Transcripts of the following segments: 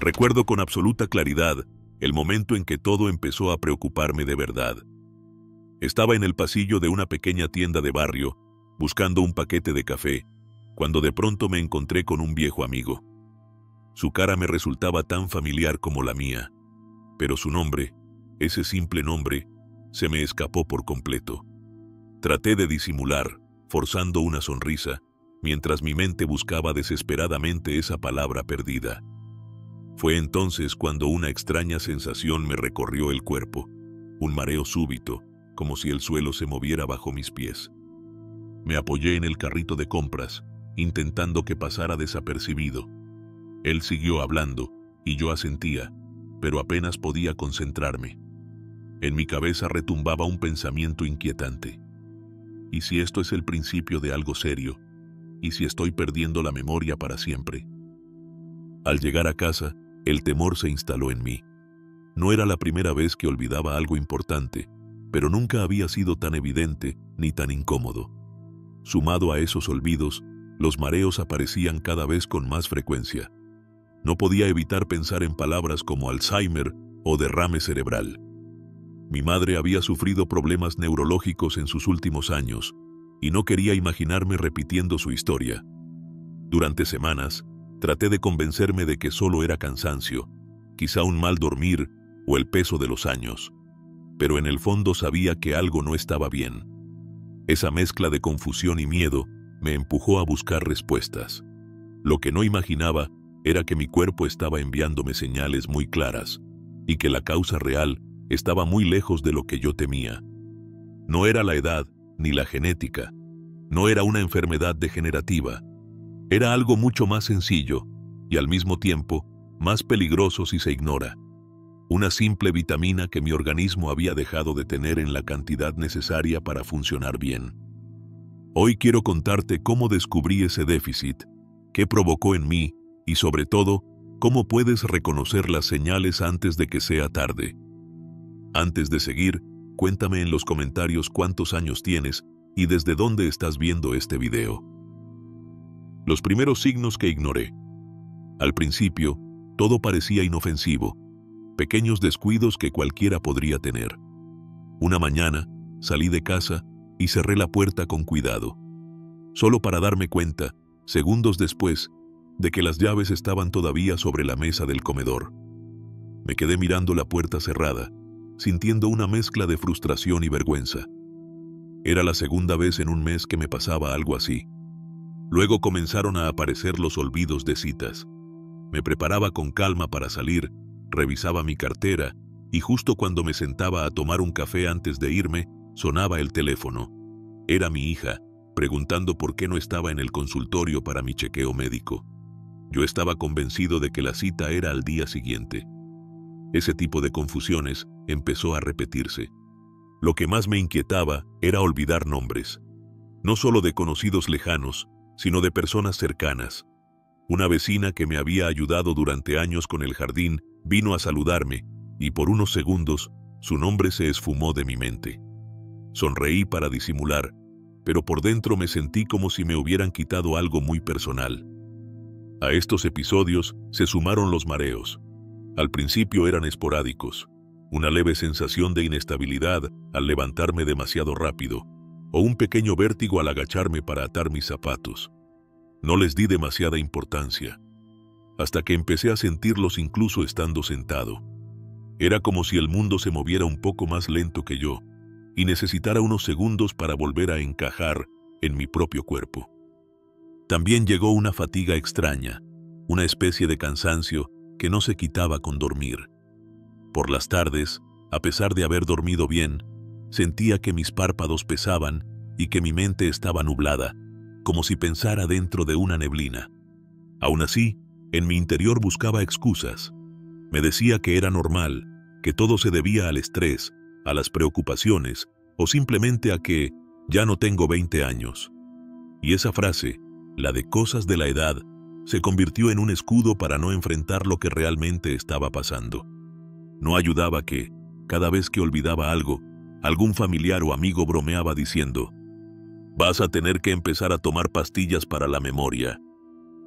Recuerdo con absoluta claridad el momento en que todo empezó a preocuparme de verdad. Estaba en el pasillo de una pequeña tienda de barrio, buscando un paquete de café, cuando de pronto me encontré con un viejo amigo. Su cara me resultaba tan familiar como la mía, pero su nombre, ese simple nombre, se me escapó por completo. Traté de disimular, forzando una sonrisa, mientras mi mente buscaba desesperadamente esa palabra perdida. Fue entonces cuando una extraña sensación me recorrió el cuerpo, un mareo súbito, como si el suelo se moviera bajo mis pies. Me apoyé en el carrito de compras, intentando que pasara desapercibido. Él siguió hablando, y yo asentía, pero apenas podía concentrarme. En mi cabeza retumbaba un pensamiento inquietante. ¿Y si esto es el principio de algo serio? ¿Y si estoy perdiendo la memoria para siempre? Al llegar a casa, el temor se instaló en mí. No era la primera vez que olvidaba algo importante, pero nunca había sido tan evidente ni tan incómodo. Sumado a esos olvidos, los mareos aparecían cada vez con más frecuencia. No podía evitar pensar en palabras como Alzheimer o derrame cerebral. Mi madre había sufrido problemas neurológicos en sus últimos años, y no quería imaginarme repitiendo su historia. Durante semanas, traté de convencerme de que solo era cansancio, quizá un mal dormir o el peso de los años. Pero en el fondo sabía que algo no estaba bien. Esa mezcla de confusión y miedo me empujó a buscar respuestas. Lo que no imaginaba era que mi cuerpo estaba enviándome señales muy claras, y que la causa real estaba muy lejos de lo que yo temía. No era la edad ni la genética, no era una enfermedad degenerativa. Era algo mucho más sencillo y al mismo tiempo más peligroso si se ignora. Una simple vitamina que mi organismo había dejado de tener en la cantidad necesaria para funcionar bien. Hoy quiero contarte cómo descubrí ese déficit, qué provocó en mí y sobre todo, cómo puedes reconocer las señales antes de que sea tarde. Antes de seguir, cuéntame en los comentarios cuántos años tienes y desde dónde estás viendo este video. Los primeros signos que ignoré. Al principio, todo parecía inofensivo, pequeños descuidos que cualquiera podría tener. Una mañana, salí de casa y cerré la puerta con cuidado, solo para darme cuenta, segundos después, de que las llaves estaban todavía sobre la mesa del comedor. Me quedé mirando la puerta cerrada, sintiendo una mezcla de frustración y vergüenza. Era la segunda vez en un mes que me pasaba algo así. Luego comenzaron a aparecer los olvidos de citas. Me preparaba con calma para salir, revisaba mi cartera, y justo cuando me sentaba a tomar un café antes de irme, sonaba el teléfono. Era mi hija, preguntando por qué no estaba en el consultorio para mi chequeo médico. Yo estaba convencido de que la cita era al día siguiente. Ese tipo de confusiones empezó a repetirse. Lo que más me inquietaba era olvidar nombres. No solo de conocidos lejanos, sino de personas cercanas. Una vecina que me había ayudado durante años con el jardín vino a saludarme, y por unos segundos su nombre se esfumó de mi mente. Sonreí para disimular, pero por dentro me sentí como si me hubieran quitado algo muy personal. A estos episodios se sumaron los mareos. Al principio eran esporádicos, una leve sensación de inestabilidad al levantarme demasiado rápido, o un pequeño vértigo al agacharme para atar mis zapatos. No les di demasiada importancia, hasta que empecé a sentirlos incluso estando sentado. Era como si el mundo se moviera un poco más lento que yo, y necesitara unos segundos para volver a encajar en mi propio cuerpo. También llegó una fatiga extraña, una especie de cansancio que no se quitaba con dormir. Por las tardes, a pesar de haber dormido bien, sentía que mis párpados pesaban y que mi mente estaba nublada, como si pensara dentro de una neblina. Aún así, en mi interior buscaba excusas. Me decía que era normal, que todo se debía al estrés, a las preocupaciones o simplemente a que ya no tengo 20 años. Y esa frase, la de cosas de la edad, se convirtió en un escudo para no enfrentar lo que realmente estaba pasando. No ayudaba que, cada vez que olvidaba algo, algún familiar o amigo bromeaba diciendo: «Vas a tener que empezar a tomar pastillas para la memoria».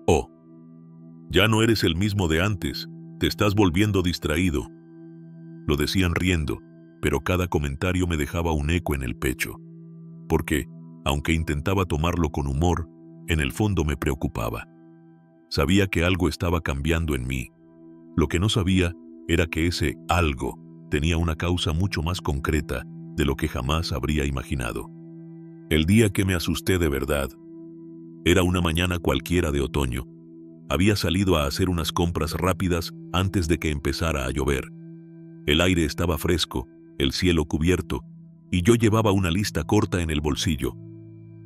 O «Ya no eres el mismo de antes, Te estás volviendo distraído. Lo decían riendo, pero cada comentario me dejaba un eco en el pecho. Porque, aunque intentaba tomarlo con humor, en el fondo me preocupaba. Sabía que algo estaba cambiando en mí. Lo que no sabía era que ese algo tenía una causa mucho más concreta de lo que jamás habría imaginado. El día que me asusté de verdad era una mañana cualquiera de otoño. Había salido a hacer unas compras rápidas antes de que empezara a llover. El aire estaba fresco, el cielo cubierto, y yo llevaba una lista corta en el bolsillo.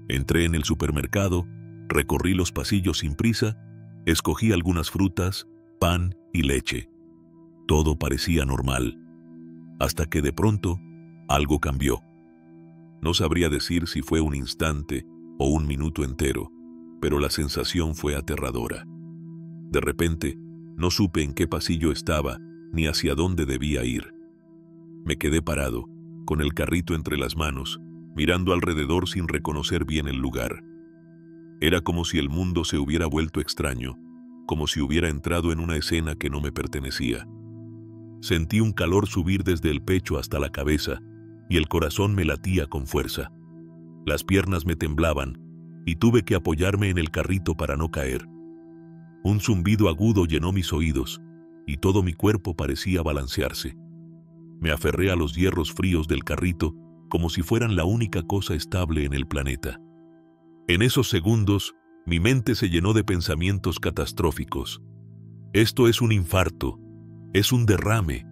Entré en el supermercado, recorrí los pasillos sin prisa, escogí algunas frutas, pan y leche. Todo parecía normal, hasta que de pronto algo cambió. No sabría decir si fue un instante o un minuto entero, pero la sensación fue aterradora. De repente, no supe en qué pasillo estaba ni hacia dónde debía ir. Me quedé parado, con el carrito entre las manos, mirando alrededor sin reconocer bien el lugar. Era como si el mundo se hubiera vuelto extraño, como si hubiera entrado en una escena que no me pertenecía. Sentí un calor subir desde el pecho hasta la cabeza, y el corazón me latía con fuerza. Las piernas me temblaban, y tuve que apoyarme en el carrito para no caer. Un zumbido agudo llenó mis oídos, y todo mi cuerpo parecía balancearse. Me aferré a los hierros fríos del carrito como si fueran la única cosa estable en el planeta. En esos segundos, mi mente se llenó de pensamientos catastróficos. Esto es un infarto, es un derrame,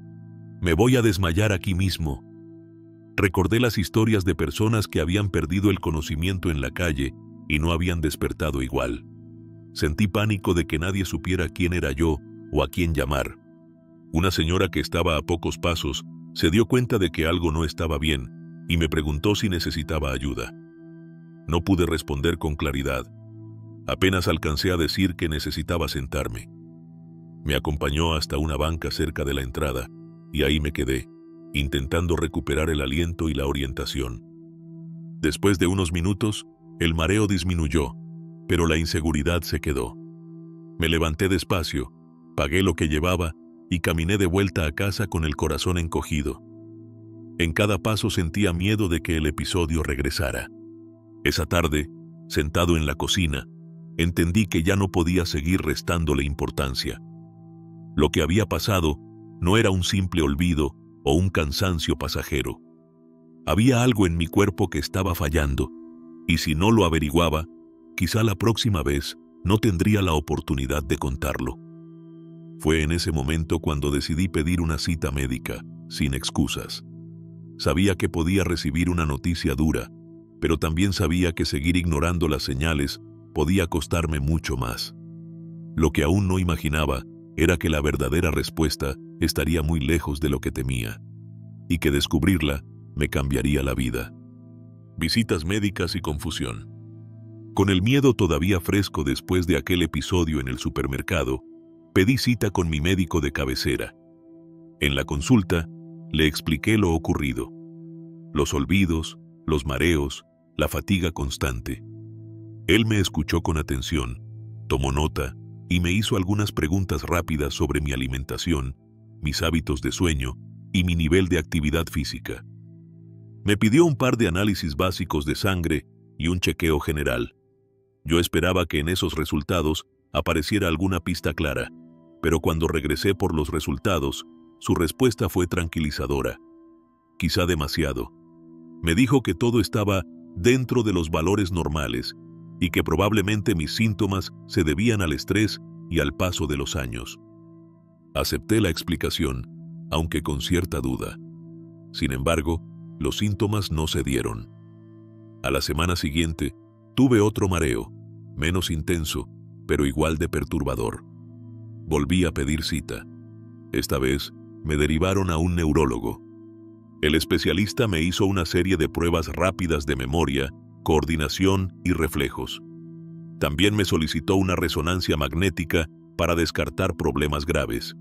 me voy a desmayar aquí mismo. Recordé las historias de personas que habían perdido el conocimiento en la calle y no habían despertado igual. Sentí pánico de que nadie supiera quién era yo o a quién llamar. Una señora que estaba a pocos pasos se dio cuenta de que algo no estaba bien y me preguntó si necesitaba ayuda. No pude responder con claridad. Apenas alcancé a decir que necesitaba sentarme. Me acompañó hasta una banca cerca de la entrada y ahí me quedé, intentando recuperar el aliento y la orientación. Después de unos minutos, el mareo disminuyó, pero la inseguridad se quedó. Me levanté despacio, pagué lo que llevaba y caminé de vuelta a casa con el corazón encogido. En cada paso sentía miedo de que el episodio regresara. Esa tarde, sentado en la cocina, entendí que ya no podía seguir restándole importancia. Lo que había pasado no era un simple olvido o un cansancio pasajero. Había algo en mi cuerpo que estaba fallando, y si no lo averiguaba, quizá la próxima vez no tendría la oportunidad de contarlo. Fue en ese momento cuando decidí pedir una cita médica, sin excusas. Sabía que podía recibir una noticia dura, pero también sabía que seguir ignorando las señales podía costarme mucho más. Lo que aún no imaginaba era que la verdadera respuesta estaría muy lejos de lo que temía, y que descubrirla me cambiaría la vida. Visitas médicas y confusión. Con el miedo todavía fresco después de aquel episodio en el supermercado, pedí cita con mi médico de cabecera. En la consulta, le expliqué lo ocurrido: los olvidos, los mareos, la fatiga constante. Él me escuchó con atención, tomó nota y me hizo algunas preguntas rápidas sobre mi alimentación, mis hábitos de sueño y mi nivel de actividad física. Me pidió un par de análisis básicos de sangre y un chequeo general. Yo esperaba que en esos resultados apareciera alguna pista clara, pero cuando regresé por los resultados, su respuesta fue tranquilizadora. Quizá demasiado. Me dijo que todo estaba dentro de los valores normales y que probablemente mis síntomas se debían al estrés y al paso de los años. Acepté la explicación, aunque con cierta duda. Sin embargo, los síntomas no cedieron. A la semana siguiente, tuve otro mareo, menos intenso, pero igual de perturbador. Volví a pedir cita. Esta vez, me derivaron a un neurólogo. El especialista me hizo una serie de pruebas rápidas de memoria, coordinación y reflejos. También me solicitó una resonancia magnética para descartar problemas graves.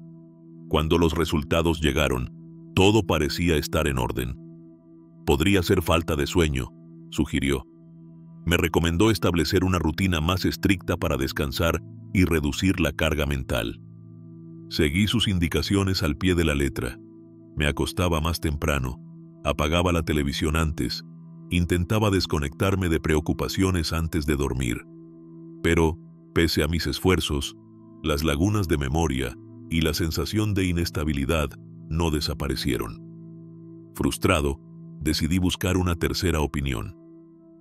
Cuando los resultados llegaron, todo parecía estar en orden. Podría ser falta de sueño, sugirió. Me recomendó establecer una rutina más estricta para descansar y reducir la carga mental. Seguí sus indicaciones al pie de la letra. Me acostaba más temprano, apagaba la televisión antes, intentaba desconectarme de preocupaciones antes de dormir. Pero, pese a mis esfuerzos, las lagunas de memoria y la sensación de inestabilidad no desaparecieron. Frustrado, decidí buscar una tercera opinión.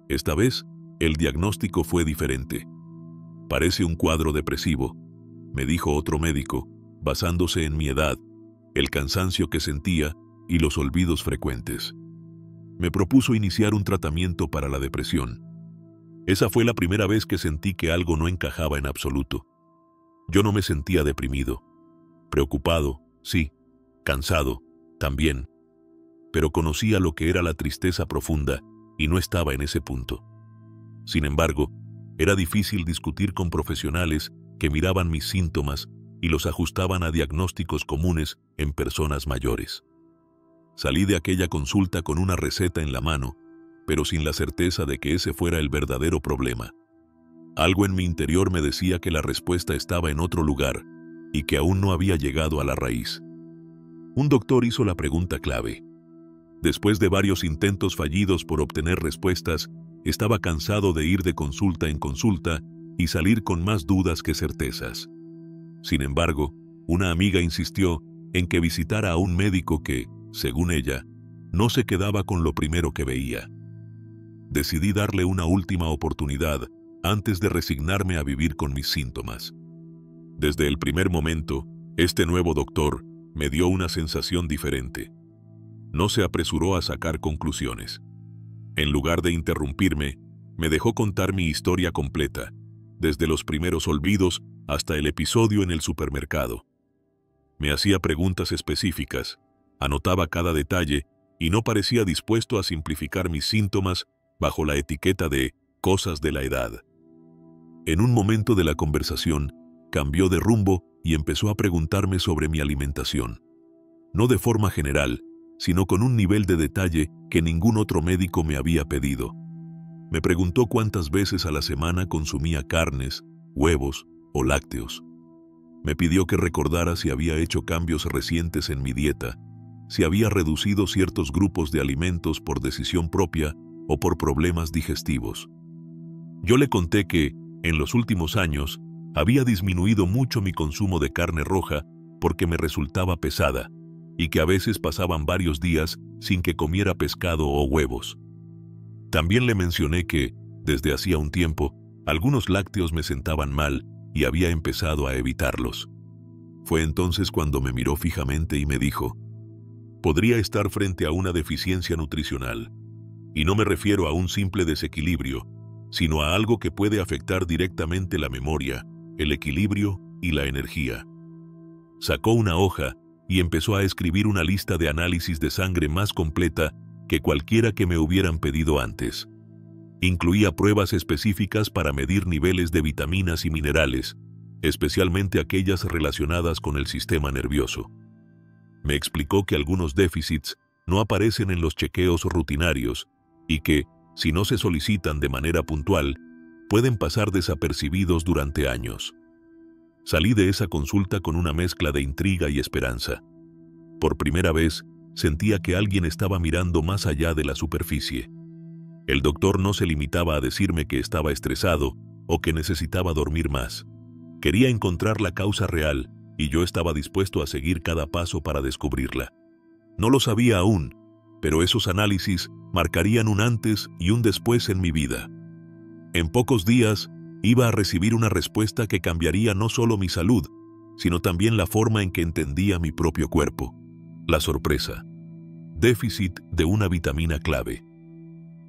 Esta vez, el diagnóstico fue diferente. Parece un cuadro depresivo, me dijo otro médico, basándose en mi edad, el cansancio que sentía y los olvidos frecuentes. Me propuso iniciar un tratamiento para la depresión. Esa fue la primera vez que sentí que algo no encajaba en absoluto. Yo no me sentía deprimido. Preocupado, sí. Cansado, también. Pero conocía lo que era la tristeza profunda y no estaba en ese punto. Sin embargo, era difícil discutir con profesionales que miraban mis síntomas y los ajustaban a diagnósticos comunes en personas mayores. Salí de aquella consulta con una receta en la mano, pero sin la certeza de que ese fuera el verdadero problema. Algo en mi interior me decía que la respuesta estaba en otro lugar y que aún no había llegado a la raíz. Un doctor hizo la pregunta clave. Después de varios intentos fallidos por obtener respuestas, estaba cansado de ir de consulta en consulta y salir con más dudas que certezas. Sin embargo, una amiga insistió en que visitara a un médico que, según ella, no se quedaba con lo primero que veía. Decidí darle una última oportunidad antes de resignarme a vivir con mis síntomas. Desde el primer momento, este nuevo doctor me dio una sensación diferente. No se apresuró a sacar conclusiones. En lugar de interrumpirme, me dejó contar mi historia completa, desde los primeros olvidos hasta el episodio en el supermercado. Me hacía preguntas específicas, anotaba cada detalle y no parecía dispuesto a simplificar mis síntomas bajo la etiqueta de cosas de la edad. En un momento de la conversación, cambió de rumbo y empezó a preguntarme sobre mi alimentación. No de forma general, sino con un nivel de detalle que ningún otro médico me había pedido. Me preguntó cuántas veces a la semana consumía carnes, huevos o lácteos. Me pidió que recordara si había hecho cambios recientes en mi dieta, si había reducido ciertos grupos de alimentos por decisión propia o por problemas digestivos. Yo le conté que, en los últimos años, había disminuido mucho mi consumo de carne roja porque me resultaba pesada, y que a veces pasaban varios días sin que comiera pescado o huevos. También le mencioné que, desde hacía un tiempo, algunos lácteos me sentaban mal y había empezado a evitarlos. Fue entonces cuando me miró fijamente y me dijo: podría estar frente a una deficiencia nutricional, y no me refiero a un simple desequilibrio, sino a algo que puede afectar directamente la memoria, el equilibrio y la energía. Sacó una hoja y empezó a escribir una lista de análisis de sangre más completa que cualquiera que me hubieran pedido antes. Incluía pruebas específicas para medir niveles de vitaminas y minerales, especialmente aquellas relacionadas con el sistema nervioso. Me explicó que algunos déficits no aparecen en los chequeos rutinarios y que, si no se solicitan de manera puntual, pueden pasar desapercibidos durante años. Salí de esa consulta con una mezcla de intriga y esperanza. Por primera vez, sentía que alguien estaba mirando más allá de la superficie. El doctor no se limitaba a decirme que estaba estresado o que necesitaba dormir más. Quería encontrar la causa real y yo estaba dispuesto a seguir cada paso para descubrirla. No lo sabía aún, pero esos análisis marcarían un antes y un después en mi vida. En pocos días, iba a recibir una respuesta que cambiaría no solo mi salud, sino también la forma en que entendía mi propio cuerpo. La sorpresa: déficit de una vitamina clave.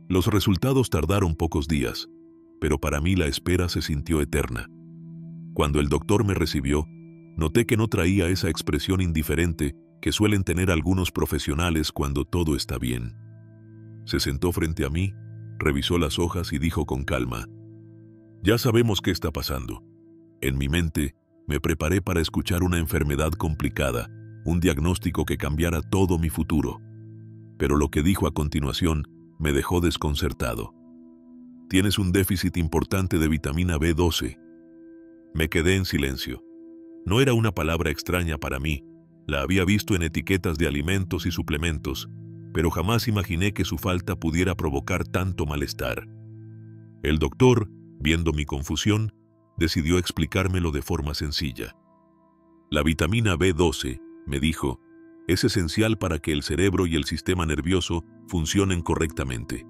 Los resultados tardaron pocos días, pero para mí la espera se sintió eterna. Cuando el doctor me recibió, noté que no traía esa expresión indiferente que suelen tener algunos profesionales cuando todo está bien. Se sentó frente a mí, revisó las hojas y dijo con calma: ya sabemos qué está pasando. En mi mente, me preparé para escuchar una enfermedad complicada, un diagnóstico que cambiara todo mi futuro. Pero lo que dijo a continuación me dejó desconcertado. Tienes un déficit importante de vitamina B12. Me quedé en silencio. No era una palabra extraña para mí. La había visto en etiquetas de alimentos y suplementos, pero jamás imaginé que su falta pudiera provocar tanto malestar. El doctor, viendo mi confusión, decidió explicármelo de forma sencilla. La vitamina B12, me dijo, es esencial para que el cerebro y el sistema nervioso funcionen correctamente.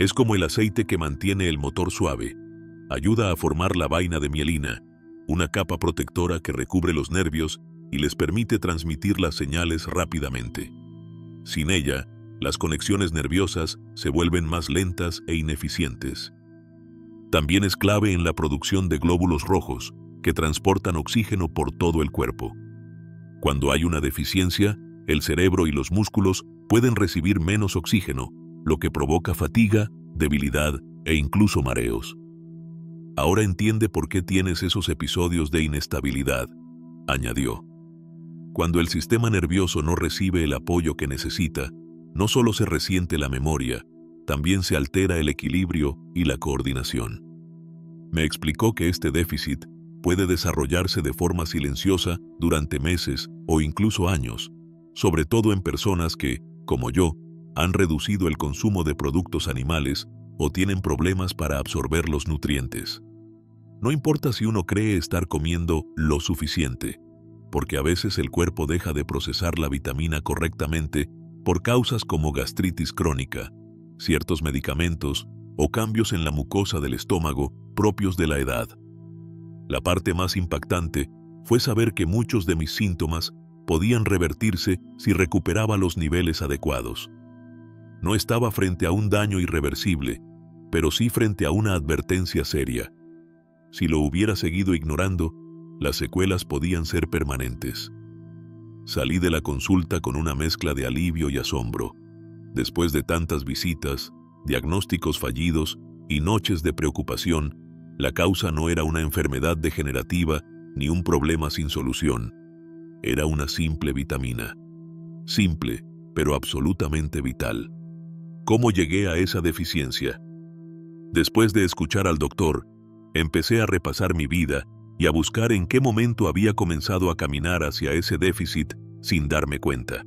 Es como el aceite que mantiene el motor suave. Ayuda a formar la vaina de mielina, una capa protectora que recubre los nervios y les permite transmitir las señales rápidamente. Sin ella, las conexiones nerviosas se vuelven más lentas e ineficientes. También es clave en la producción de glóbulos rojos, que transportan oxígeno por todo el cuerpo. Cuando hay una deficiencia, el cerebro y los músculos pueden recibir menos oxígeno, lo que provoca fatiga, debilidad e incluso mareos. Ahora entiende por qué tienes esos episodios de inestabilidad, añadió. Cuando el sistema nervioso no recibe el apoyo que necesita, no solo se resiente la memoria, también se altera el equilibrio y la coordinación. Me explicó que este déficit puede desarrollarse de forma silenciosa durante meses o incluso años, sobre todo en personas que, como yo, han reducido el consumo de productos animales o tienen problemas para absorber los nutrientes. No importa si uno cree estar comiendo lo suficiente, porque a veces el cuerpo deja de procesar la vitamina correctamente por causas como gastritis crónica, ciertos medicamentos o cambios en la mucosa del estómago propios de la edad. La parte más impactante fue saber que muchos de mis síntomas podían revertirse si recuperaba los niveles adecuados. No estaba frente a un daño irreversible, pero sí frente a una advertencia seria. Si lo hubiera seguido ignorando, las secuelas podían ser permanentes. Salí de la consulta con una mezcla de alivio y asombro. Después de tantas visitas, diagnósticos fallidos y noches de preocupación, la causa no era una enfermedad degenerativa ni un problema sin solución. Era una simple vitamina. Simple, pero absolutamente vital. ¿Cómo llegué a esa deficiencia? Después de escuchar al doctor, empecé a repasar mi vida y a buscar en qué momento había comenzado a caminar hacia ese déficit sin darme cuenta.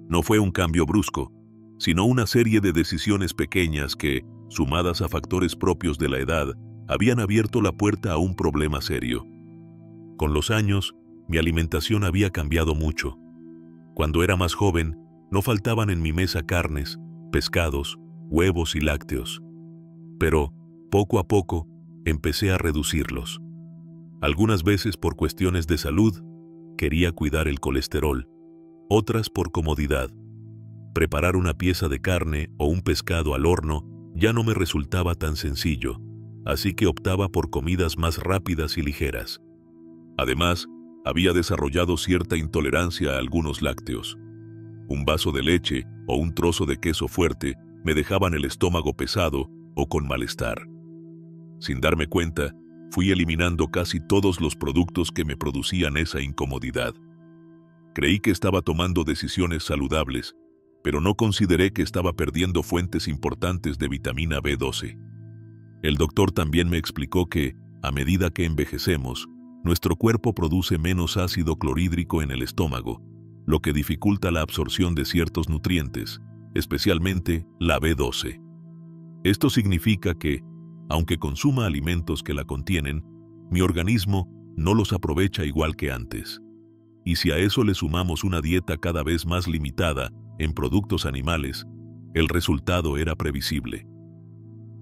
No fue un cambio brusco, sino una serie de decisiones pequeñas que, sumadas a factores propios de la edad, habían abierto la puerta a un problema serio. Con los años, mi alimentación había cambiado mucho. Cuando era más joven, no faltaban en mi mesa carnes, pescados, huevos y lácteos. Pero, poco a poco, empecé a reducirlos. Algunas veces por cuestiones de salud, quería cuidar el colesterol, otras por comodidad. Preparar una pieza de carne o un pescado al horno ya no me resultaba tan sencillo, así que optaba por comidas más rápidas y ligeras. Además, había desarrollado cierta intolerancia a algunos lácteos. Un vaso de leche o un trozo de queso fuerte me dejaban el estómago pesado o con malestar. Sin darme cuenta, fui eliminando casi todos los productos que me producían esa incomodidad. Creí que estaba tomando decisiones saludables, pero no consideré que estaba perdiendo fuentes importantes de vitamina B12. El doctor también me explicó que, a medida que envejecemos, nuestro cuerpo produce menos ácido clorhídrico en el estómago, lo que dificulta la absorción de ciertos nutrientes, especialmente la B12. Esto significa que, aunque consuma alimentos que la contienen, mi organismo no los aprovecha igual que antes. Y si a eso le sumamos una dieta cada vez más limitada en productos animales, el resultado era previsible.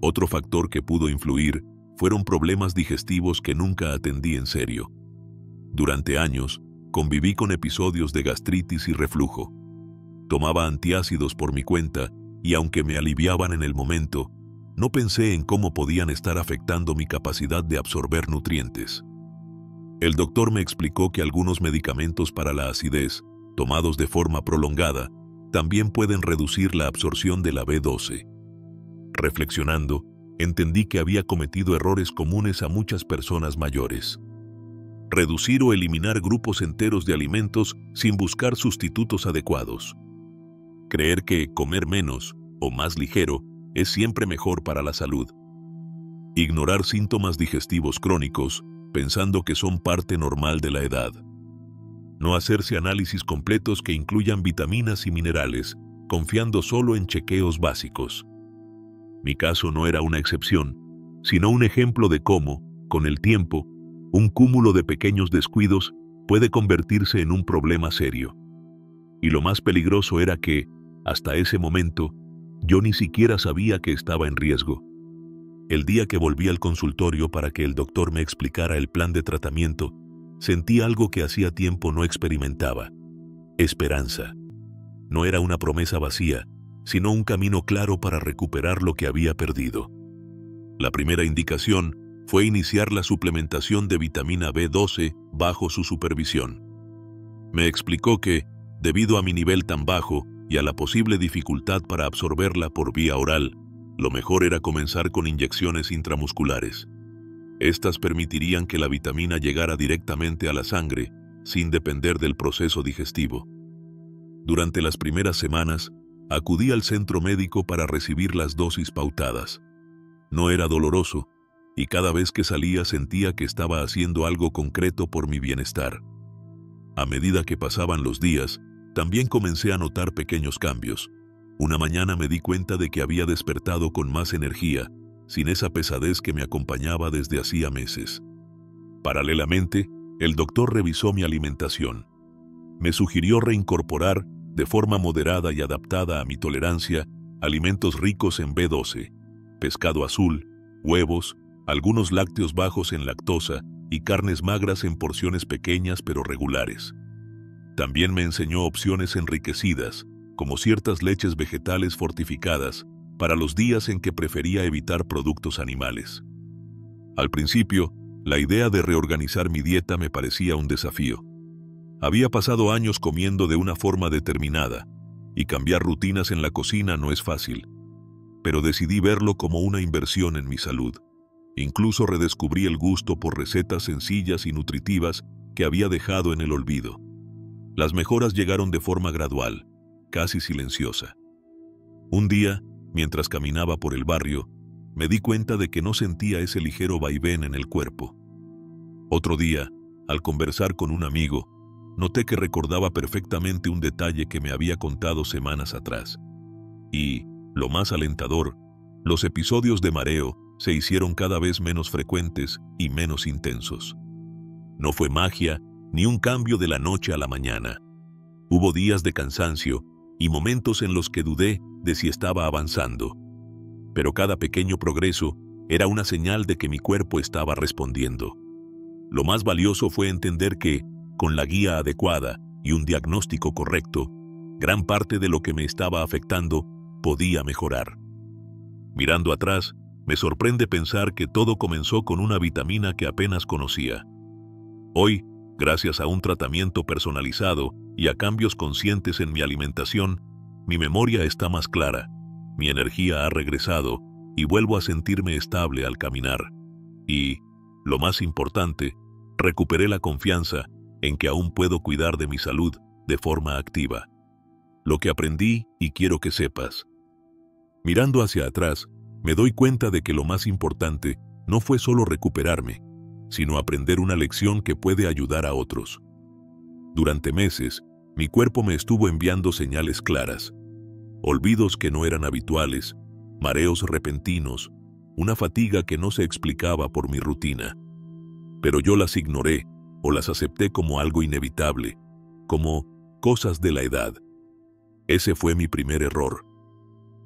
Otro factor que pudo influir fueron problemas digestivos que nunca atendí en serio. Durante años, conviví con episodios de gastritis y reflujo. Tomaba antiácidos por mi cuenta y aunque me aliviaban en el momento, no pensé en cómo podían estar afectando mi capacidad de absorber nutrientes. El doctor me explicó que algunos medicamentos para la acidez, tomados de forma prolongada, también pueden reducir la absorción de la B12. Reflexionando, entendí que había cometido errores comunes a muchas personas mayores. Reducir o eliminar grupos enteros de alimentos sin buscar sustitutos adecuados. Creer que comer menos o más ligero es siempre mejor para la salud. Ignorar síntomas digestivos crónicos, pensando que son parte normal de la edad. No hacerse análisis completos que incluyan vitaminas y minerales, confiando solo en chequeos básicos. Mi caso no era una excepción, sino un ejemplo de cómo, con el tiempo, un cúmulo de pequeños descuidos puede convertirse en un problema serio. Y lo más peligroso era que, hasta ese momento, yo ni siquiera sabía que estaba en riesgo. El día que volví al consultorio para que el doctor me explicara el plan de tratamiento, sentí algo que hacía tiempo no experimentaba: esperanza. No era una promesa vacía, sino un camino claro para recuperar lo que había perdido. La primera indicación fue iniciar la suplementación de vitamina B12 bajo su supervisión. Me explicó que, debido a mi nivel tan bajo y a la posible dificultad para absorberla por vía oral, lo mejor era comenzar con inyecciones intramusculares. Estas permitirían que la vitamina llegara directamente a la sangre, sin depender del proceso digestivo. Durante las primeras semanas, acudí al centro médico para recibir las dosis pautadas. No era doloroso, y cada vez que salía sentía que estaba haciendo algo concreto por mi bienestar. A medida que pasaban los días, también comencé a notar pequeños cambios. Una mañana me di cuenta de que había despertado con más energía, sin esa pesadez que me acompañaba desde hacía meses. Paralelamente, el doctor revisó mi alimentación. Me sugirió reincorporar, de forma moderada y adaptada a mi tolerancia, alimentos ricos en B12, pescado azul, huevos, algunos lácteos bajos en lactosa y carnes magras en porciones pequeñas pero regulares. También me enseñó opciones enriquecidas, como ciertas leches vegetales fortificadas, para los días en que prefería evitar productos animales. Al principio, la idea de reorganizar mi dieta me parecía un desafío. Había pasado años comiendo de una forma determinada, y cambiar rutinas en la cocina no es fácil. Pero decidí verlo como una inversión en mi salud. Incluso redescubrí el gusto por recetas sencillas y nutritivas que había dejado en el olvido. Las mejoras llegaron de forma gradual, casi silenciosa. Un día, mientras caminaba por el barrio, me di cuenta de que no sentía ese ligero vaivén en el cuerpo. Otro día, al conversar con un amigo, noté que recordaba perfectamente un detalle que me había contado semanas atrás. Y, lo más alentador, los episodios de mareo se hicieron cada vez menos frecuentes y menos intensos. No fue magia ni un cambio de la noche a la mañana. Hubo días de cansancio y momentos en los que dudé de si estaba avanzando. Pero cada pequeño progreso era una señal de que mi cuerpo estaba respondiendo. Lo más valioso fue entender que, con la guía adecuada y un diagnóstico correcto, gran parte de lo que me estaba afectando podía mejorar. Mirando atrás, me sorprende pensar que todo comenzó con una vitamina que apenas conocía. Hoy, gracias a un tratamiento personalizado y a cambios conscientes en mi alimentación, mi memoria está más clara, mi energía ha regresado y vuelvo a sentirme estable al caminar. Y, lo más importante, recuperé la confianza en que aún puedo cuidar de mi salud de forma activa. Lo que aprendí y quiero que sepas. Mirando hacia atrás, me doy cuenta de que lo más importante no fue solo recuperarme, sino aprender una lección que puede ayudar a otros. Durante meses, mi cuerpo me estuvo enviando señales claras: olvidos que no eran habituales, mareos repentinos, una fatiga que no se explicaba por mi rutina. Pero yo las ignoré o las acepté como algo inevitable, como cosas de la edad. Ese fue mi primer error.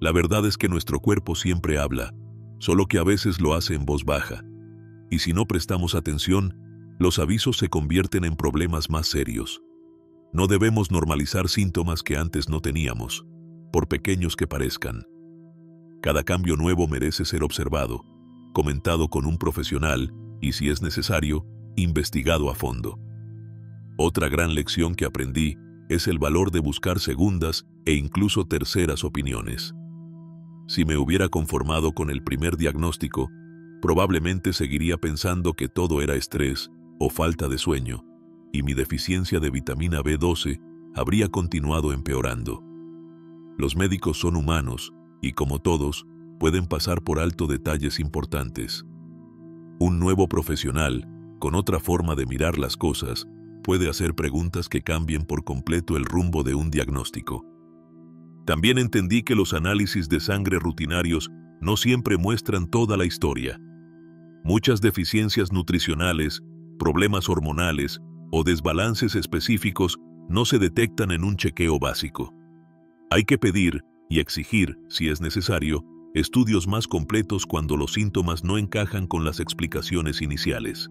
La verdad es que nuestro cuerpo siempre habla, solo que a veces lo hace en voz baja. Y si no prestamos atención, los avisos se convierten en problemas más serios. No debemos normalizar síntomas que antes no teníamos, por pequeños que parezcan. Cada cambio nuevo merece ser observado, comentado con un profesional y, si es necesario, investigado a fondo. Otra gran lección que aprendí es el valor de buscar segundas e incluso terceras opiniones. Si me hubiera conformado con el primer diagnóstico, probablemente seguiría pensando que todo era estrés o falta de sueño, y mi deficiencia de vitamina B12 habría continuado empeorando. Los médicos son humanos y, como todos, pueden pasar por alto detalles importantes. Un nuevo profesional, con otra forma de mirar las cosas, puede hacer preguntas que cambien por completo el rumbo de un diagnóstico. También entendí que los análisis de sangre rutinarios no siempre muestran toda la historia. Muchas deficiencias nutricionales, problemas hormonales o desbalances específicos no se detectan en un chequeo básico. Hay que pedir y exigir, si es necesario, estudios más completos cuando los síntomas no encajan con las explicaciones iniciales.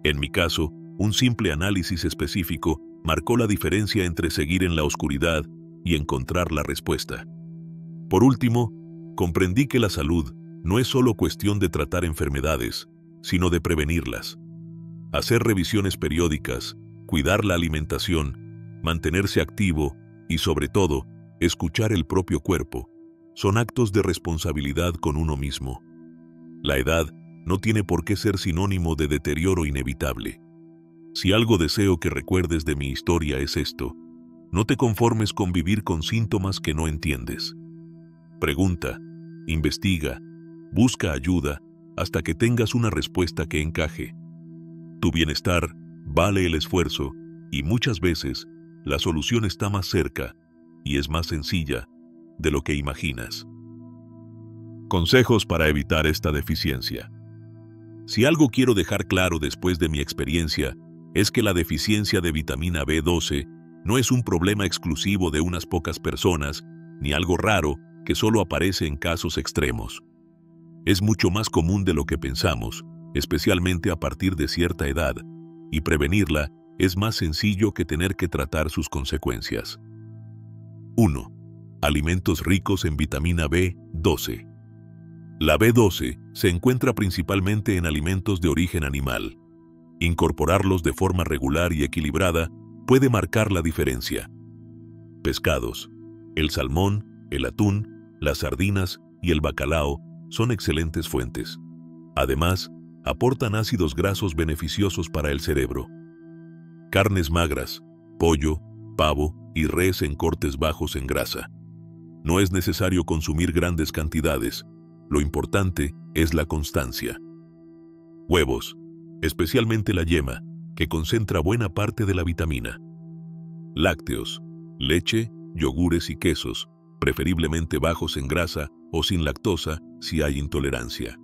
En mi caso, un simple análisis específico marcó la diferencia entre seguir en la oscuridad y encontrar la respuesta. Por último, comprendí que la salud no es solo cuestión de tratar enfermedades, sino de prevenirlas. Hacer revisiones periódicas, cuidar la alimentación, mantenerse activo y, sobre todo, escuchar el propio cuerpo, son actos de responsabilidad con uno mismo. La edad no tiene por qué ser sinónimo de deterioro inevitable. Si algo deseo que recuerdes de mi historia es esto: no te conformes con vivir con síntomas que no entiendes. Pregunta, investiga, busca ayuda hasta que tengas una respuesta que encaje. Tu bienestar vale el esfuerzo y muchas veces la solución está más cerca y es más sencilla de lo que imaginas. Consejos para evitar esta deficiencia. Si algo quiero dejar claro después de mi experiencia, es que la deficiencia de vitamina B12 no es un problema exclusivo de unas pocas personas, ni algo raro que solo aparece en casos extremos. Es mucho más común de lo que pensamos, especialmente a partir de cierta edad, y prevenirla es más sencillo que tener que tratar sus consecuencias. 1. Alimentos ricos en vitamina B12. La B12 se encuentra principalmente en alimentos de origen animal. Incorporarlos de forma regular y equilibrada puede marcar la diferencia. Pescados. El salmón, el atún, las sardinas y el bacalao son excelentes fuentes. Además, aportan ácidos grasos beneficiosos para el cerebro. Carnes magras, pollo, pavo y res en cortes bajos en grasa. No es necesario consumir grandes cantidades. Lo importante es la constancia. Huevos, especialmente la yema, que concentra buena parte de la vitamina. Lácteos, leche, yogures y quesos, preferiblemente bajos en grasa o sin lactosa si hay intolerancia.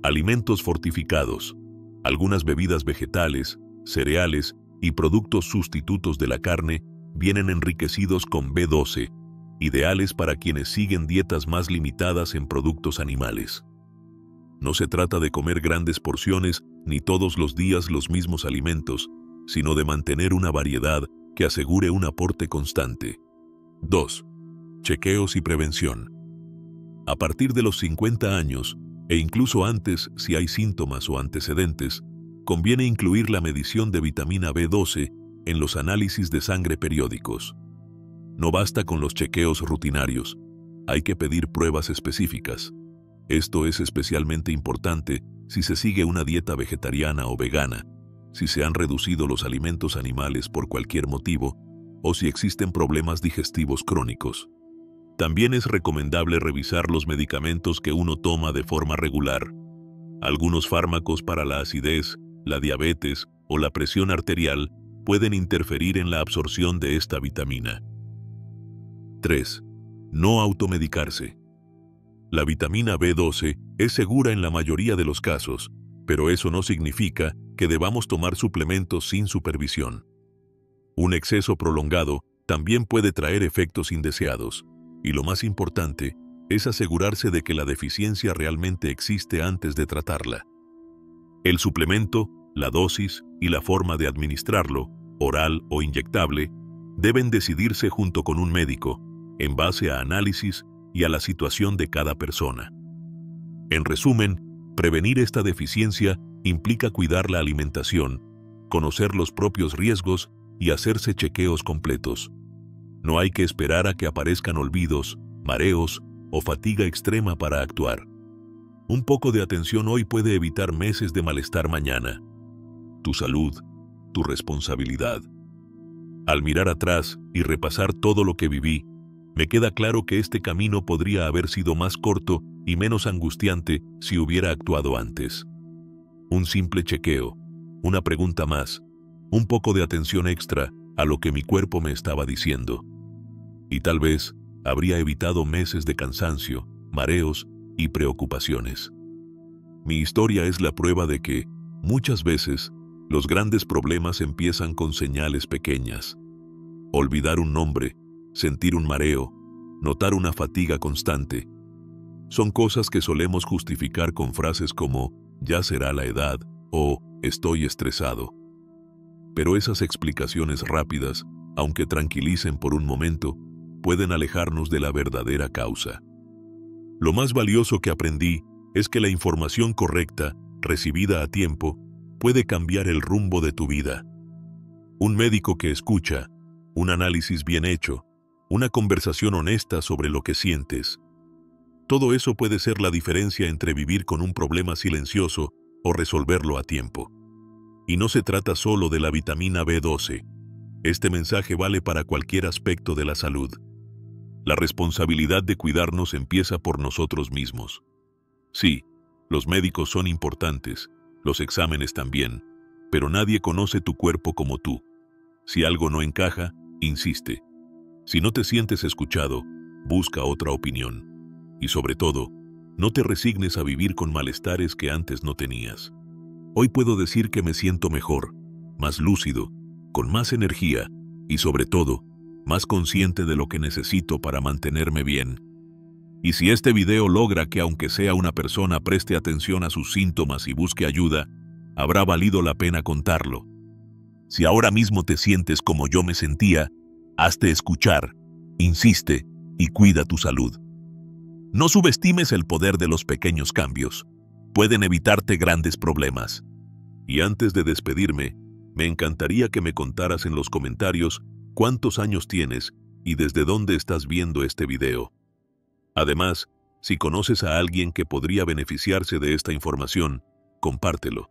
Alimentos fortificados, algunas bebidas vegetales, cereales y productos sustitutos de la carne vienen enriquecidos con B12, ideales para quienes siguen dietas más limitadas en productos animales. No se trata de comer grandes porciones ni todos los días los mismos alimentos, sino de mantener una variedad que asegure un aporte constante. 2. Chequeos y prevención. A partir de los 50 años, e incluso antes si hay síntomas o antecedentes, conviene incluir la medición de vitamina B12 en los análisis de sangre periódicos. No basta con los chequeos rutinarios, hay que pedir pruebas específicas. Esto es especialmente importante si se sigue una dieta vegetariana o vegana, si se han reducido los alimentos animales por cualquier motivo o si existen problemas digestivos crónicos. También es recomendable revisar los medicamentos que uno toma de forma regular. Algunos fármacos para la acidez, la diabetes o la presión arterial pueden interferir en la absorción de esta vitamina. 3. No automedicarse. La vitamina B12 es segura en la mayoría de los casos, pero eso no significa que debamos tomar suplementos sin supervisión. Un exceso prolongado también puede traer efectos indeseados, y lo más importante es asegurarse de que la deficiencia realmente existe antes de tratarla. El suplemento, la dosis y la forma de administrarlo, oral o inyectable, deben decidirse junto con un médico, en base a análisis y a la situación de cada persona. En resumen, prevenir esta deficiencia implica cuidar la alimentación, conocer los propios riesgos y hacerse chequeos completos. No hay que esperar a que aparezcan olvidos, mareos o fatiga extrema para actuar. Un poco de atención hoy puede evitar meses de malestar mañana. Tu salud, tu responsabilidad. Al mirar atrás y repasar todo lo que viví, me queda claro que este camino podría haber sido más corto y menos angustiante si hubiera actuado antes. Un simple chequeo, una pregunta más, un poco de atención extra a lo que mi cuerpo me estaba diciendo. Y tal vez habría evitado meses de cansancio, mareos y preocupaciones. Mi historia es la prueba de que, muchas veces, los grandes problemas empiezan con señales pequeñas. Olvidar un nombre, sentir un mareo, notar una fatiga constante. Son cosas que solemos justificar con frases como «ya será la edad» o «estoy estresado». Pero esas explicaciones rápidas, aunque tranquilicen por un momento, pueden alejarnos de la verdadera causa. Lo más valioso que aprendí es que la información correcta, recibida a tiempo, puede cambiar el rumbo de tu vida. Un médico que escucha, un análisis bien hecho, una conversación honesta sobre lo que sientes. Todo eso puede ser la diferencia entre vivir con un problema silencioso o resolverlo a tiempo. Y no se trata solo de la vitamina B12. Este mensaje vale para cualquier aspecto de la salud. La responsabilidad de cuidarnos empieza por nosotros mismos. Sí, los médicos son importantes, los exámenes también, pero nadie conoce tu cuerpo como tú. Si algo no encaja, insiste. Si no te sientes escuchado, busca otra opinión. Y sobre todo, no te resignes a vivir con malestares que antes no tenías. Hoy puedo decir que me siento mejor, más lúcido, con más energía y sobre todo, más consciente de lo que necesito para mantenerme bien. Y si este video logra que aunque sea una persona preste atención a sus síntomas y busque ayuda, habrá valido la pena contarlo. Si ahora mismo te sientes como yo me sentía, hazte escuchar, insiste y cuida tu salud. No subestimes el poder de los pequeños cambios. Pueden evitarte grandes problemas. Y antes de despedirme, me encantaría que me contaras en los comentarios cuántos años tienes y desde dónde estás viendo este video. Además, si conoces a alguien que podría beneficiarse de esta información, compártelo.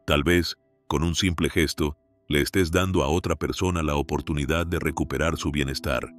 Tal vez, con un simple gesto, le estés dando a otra persona la oportunidad de recuperar su bienestar.